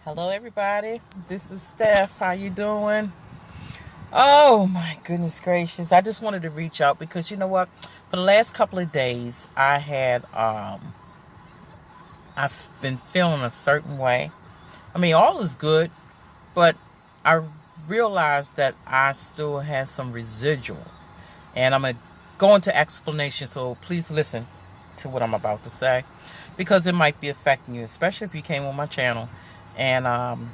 Hello, everybody. This is Steph. How you doing? Oh my goodness gracious! I just wanted to reach out because you know what? For the last couple of days, I've been feeling a certain way. I mean, all is good, but I realized that I still have some residual, and I'm gonna go into explanation. So please listen to what I'm about to say, because it might be affecting you, especially if you came on my channel and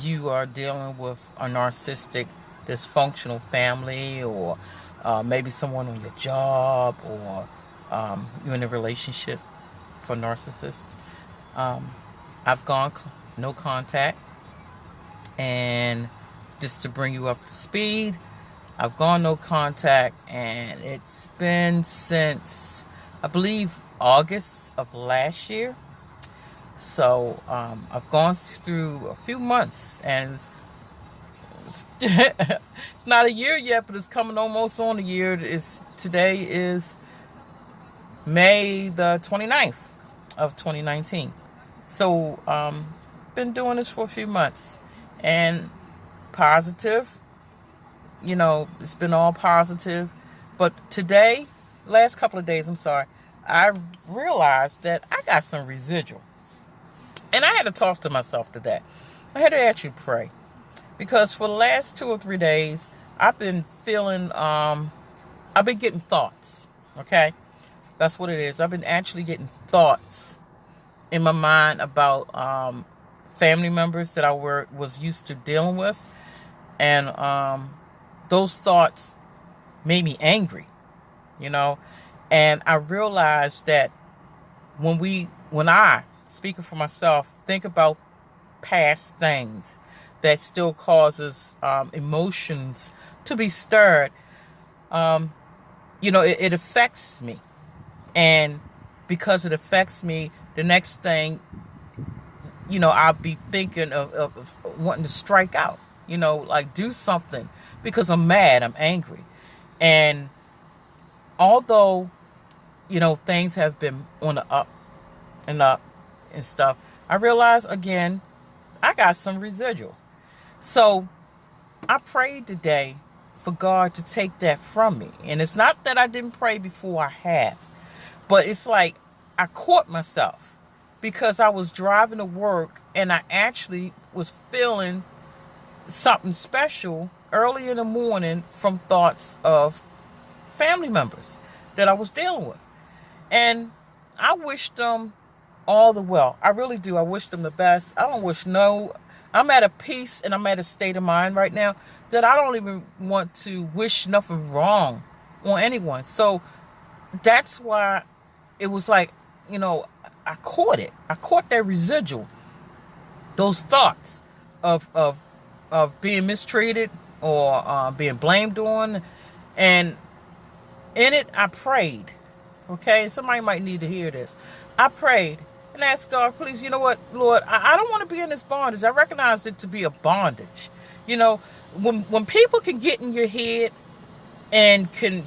you are dealing with a narcissistic, dysfunctional family, or maybe someone on your job, or you're in a relationship for narcissists. Um, I've gone no contact, and just to bring you up to speed, I've gone no contact, and it's been since I believe August of last year. So I've gone through a few months, and it's not a year yet, but it's coming almost on a year. Today is May the 29th of 2019. So been doing this for a few months, and positive. It's been all positive. But today, last couple of days, I'm sorry, I realized that I got some residual. And I had to talk to myself today. I had to actually pray. Because for the last 2 or 3 days, I've been feeling, I've been getting thoughts. Okay? That's what it is. I've been actually getting thoughts in my mind about family members that I was used to dealing with. And those thoughts made me angry, you know. And I realized that when I, speaking for myself, think about past things that still causes emotions to be stirred, it affects me. And because it affects me, the next thing, I'll be thinking of wanting to strike out, like do something, because I'm mad, I'm angry. And although, things have been on the up and up and stuff, I realize again, I got some residual. So I prayed today for God to take that from me. And it's not that I didn't pray before, I have. But it's like I caught myself because I was driving to work, and I actually was feeling something special early in the morning from thoughts of family members that I was dealing with. And I wish them all the well. I really do. I wish them the best. I don't wish I'm at a peace, and I'm at a state of mind right now that I don't even want to wish nothing wrong on anyone. So that's why it was like, I caught it. I caught that residual, those thoughts of being mistreated, or being blamed on. And in it, I prayed. Okay, somebody might need to hear this. I prayed and asked God, please, you know what, Lord, I don't want to be in this bondage. I recognize it to be a bondage. When people can get in your head and can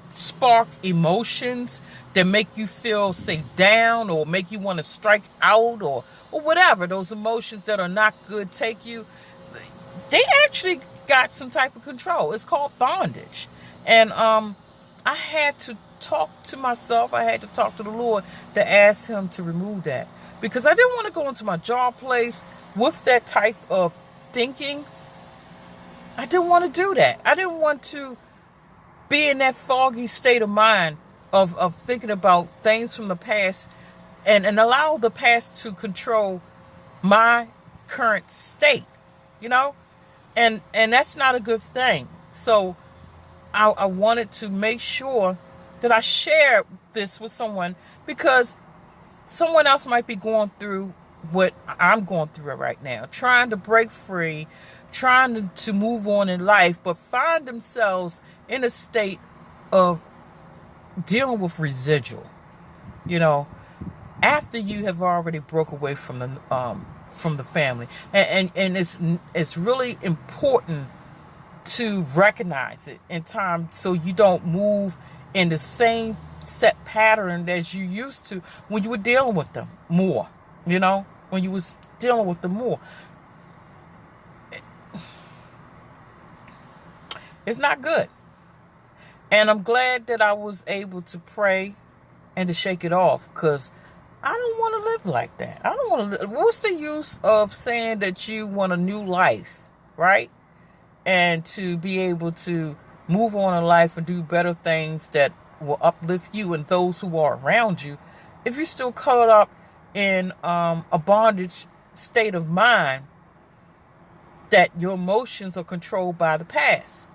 spark emotions that make you feel, say, down, or make you want to strike out, or whatever, those emotions that are not good take you, they actually got some type of control. It's called bondage. And I had to talk to myself. I had to talk to the Lord to ask him to remove that, because I didn't want to go into my job place with that type of thinking. I didn't want to do that. I didn't want to be in that foggy state of mind of thinking about things from the past, and allow the past to control my current state, you know? And that's not a good thing. So I wanted to make sure that I share this with someone, because someone else might be going through what I'm going through right now, trying to break free, trying to move on in life, but find themselves in a state of dealing with residual, after you have already broke away from the family. And it's really important to recognize it in time, so you don't move in the same set pattern as you used to when you were dealing with them more, you know? when you was dealing with them more. It's not good. And I'm glad that I was able to pray and to shake it off, because I don't want to live like that. I don't want to. What's the use of saying that you want a new life, right? And to be able to move on in life and do better things that will uplift you and those who are around you, if you're still caught up in a bondage state of mind that your emotions are controlled by the past.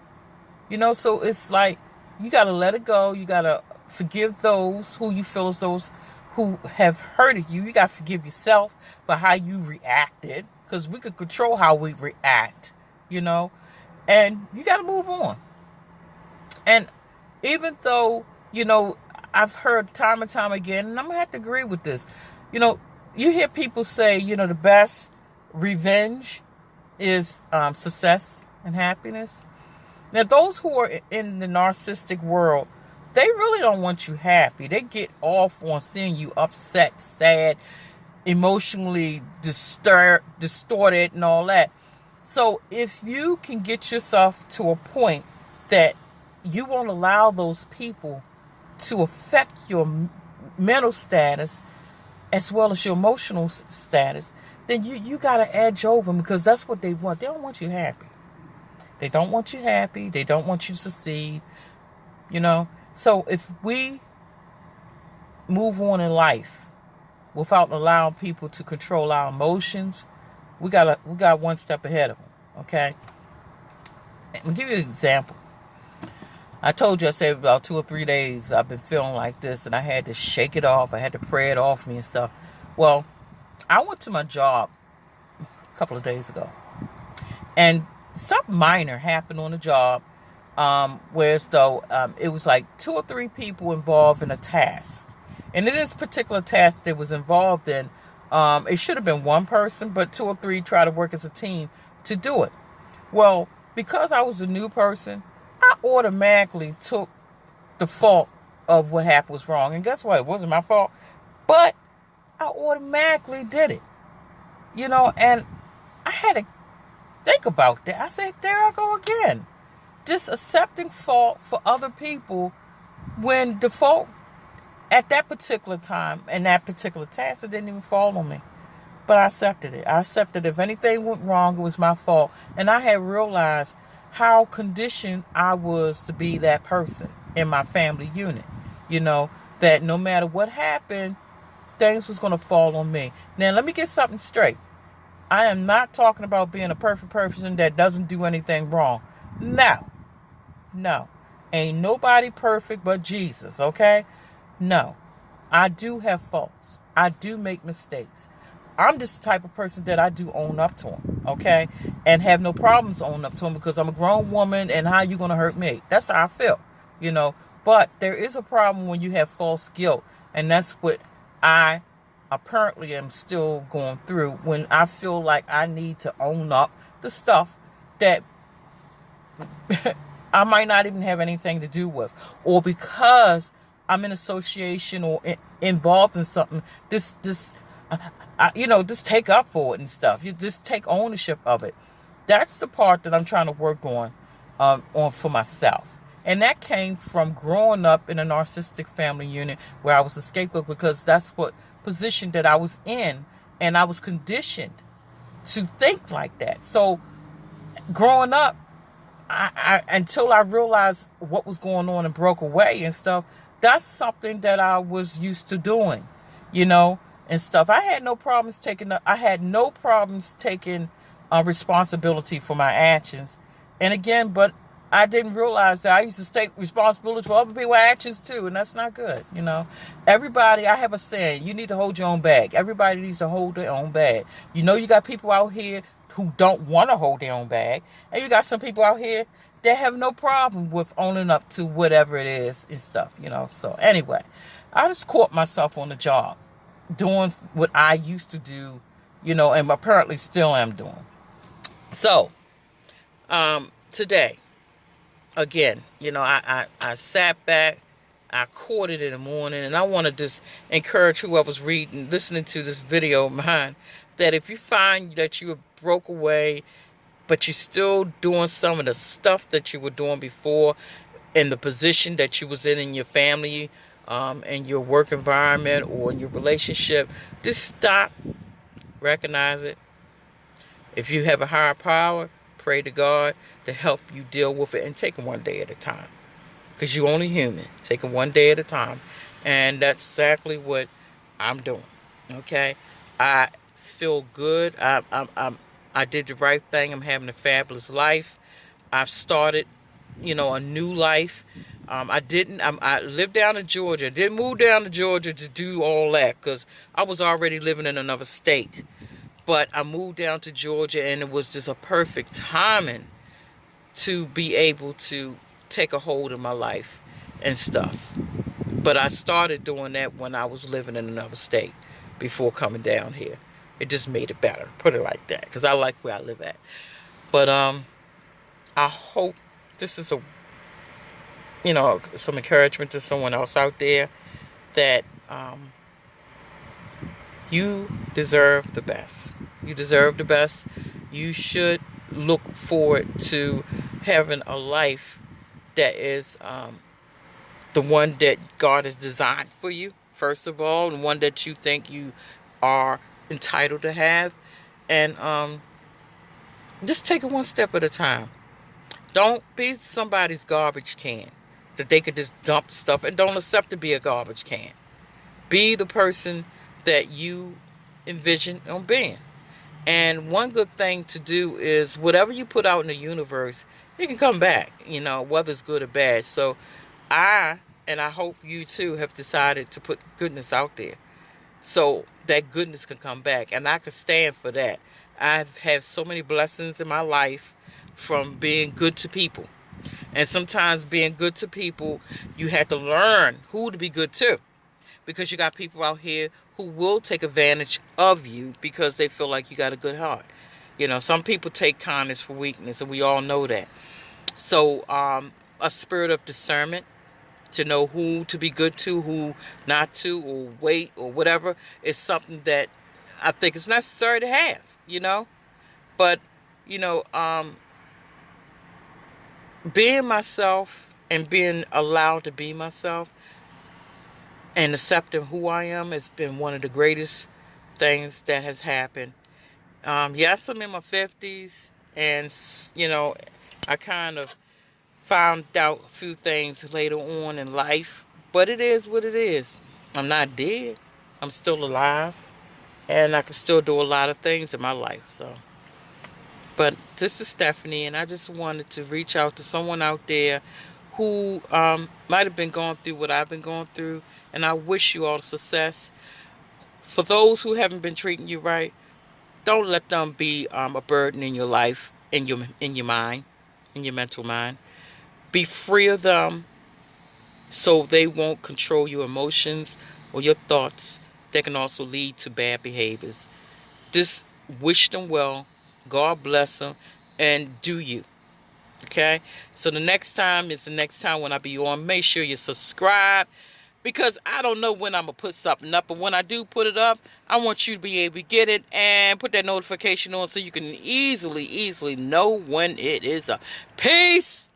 So it's like you got to let it go. You got to forgive those who you feel as those who have hurted you. You got to forgive yourself for how you reacted, because we could control how we react, and you got to move on. And even though, I've heard time and time again, and I'm going to have to agree with this, you hear people say, the best revenge is success and happiness. Now, those who are in the narcissistic world, they really don't want you happy. They get off on seeing you upset, sad, emotionally distorted, and all that. So if you can get yourself to a point that you won't allow those people to affect your mental status as well as your emotional status, then you got to edge over them, because that's what they want. They don't want you happy. They don't want you happy. They don't want you to succeed. So if we move on in life without allowing people to control our emotions, we got one step ahead of them. Okay. I'll give you an example. I told you, I said about 2 or 3 days I've been feeling like this, and I had to shake it off. I had to pray it off me and stuff. Well, I went to my job a couple of days ago, and something minor happened on the job, whereas though it was like 2 or 3 people involved in a task. And in this particular task they was involved in, it should have been one person, but 2 or 3 tried to work as a team to do it. Well, because I was a new person, I automatically took the fault of what happened was wrong. And guess what? It wasn't my fault, but I automatically did it. And I had to think about that. I said, there I go again. Just accepting fault for other people when the fault at that particular time and that particular task, it didn't even fall on me. But I accepted it. I accepted if anything went wrong, it was my fault. And I had realized how conditioned I was to be that person in my family unit. That no matter what happened, things was going to fall on me. Now, let me get something straight. I am not talking about being a perfect person that doesn't do anything wrong. No. Ain't nobody perfect but Jesus, okay? No. I do have faults. I do make mistakes. I'm just the type of person that I do own up to them, okay? And have no problems owning up to them, because I'm a grown woman, and how you going to hurt me? That's how I feel, But there is a problem when you have false guilt, and that's what I apparently am still going through, when I feel like I need to own up the stuff that I might not even have anything to do with, or because I'm in association or involved in something, just take up for it and stuff. You just take ownership of it. That's the part that I'm trying to work on for myself. And that came from growing up in a narcissistic family unit where I was a scapegoat, because that's what position that I was in, and I was conditioned to think like that. So growing up, I until I realized what was going on and broke away and stuff, that's something that I was used to doing, and stuff. I had no problems taking responsibility for my actions. And again, but I didn't realize that I used to take responsibility for other people's actions too, and that's not good, Everybody, I have a saying, you need to hold your own bag. Everybody needs to hold their own bag. You got people out here who don't want to hold their own bag, and you got some people out here that have no problem with owning up to whatever it is and stuff, So anyway, I just caught myself on the job doing what I used to do, and apparently still am doing. So, today, again, I sat back I caught it in the morning, and I want to just encourage whoever's listening to this video of mine, that if you find that you broke away, but you're still doing some of the stuff that you were doing before, in the position that you was in your family, in your work environment, or in your relationship, just stop, recognize it. If you have a higher power, pray to God to help you deal with it, and take it one day at a time. Because you're only human. Take it one day at a time. And that's exactly what I'm doing. Okay? I feel good. I did the right thing. I'm having a fabulous life. I've started, a new life. I lived down in Georgia. Didn't move down to Georgia to do all that, because I was already living in another state. But I moved down to Georgia, and it was just a perfect timing to be able to take a hold of my life and stuff. But I started doing that when I was living in another state before coming down here. It just made it better, put it like that, because I like where I live at. But I hope this is some encouragement to someone else out there, that you deserve the best. You deserve the best. You should look forward to having a life that is the one that God has designed for you, first of all, and one that you think you are entitled to have. And just take it one step at a time. Don't be somebody's garbage can that they could just dump stuff, and don't accept to be a garbage can. Be the person that you envision on being. And one good thing to do is, whatever you put out in the universe, it can come back, whether it's good or bad. So I hope you too have decided to put goodness out there, so that goodness can come back. And I can stand for that. I've had so many blessings in my life from being good to people. And sometimes being good to people, you have to learn who to be good to. Because you got people out here who will take advantage of you because they feel like you got a good heart. Some people take kindness for weakness, and we all know that. So a spirit of discernment to know who to be good to, who not to, or wait, or whatever, is something that I think is necessary to have, But, being myself and being allowed to be myself and accepting who I am has been one of the greatest things that has happened. Yes, I'm in my 50s, and, I kind of found out a few things later on in life, but it is what it is. I'm not dead. I'm still alive, and I can still do a lot of things in my life. But this is Stephanie, and I just wanted to reach out to someone out there who might have been going through what I've been going through, and I wish you all success. For those who haven't been treating you right, don't let them be a burden in your life, in your mind, in your mental mind. Be free of them, so they won't control your emotions or your thoughts that can also lead to bad behaviors. Just wish them well. God bless them, and do you. Okay? So the next time is the next time when I be on. Make sure you subscribe, because I don't know when I'm going to put something up. But when I do put it up, I want you to be able to get it and put that notification on, so you can easily know when it is up. Peace!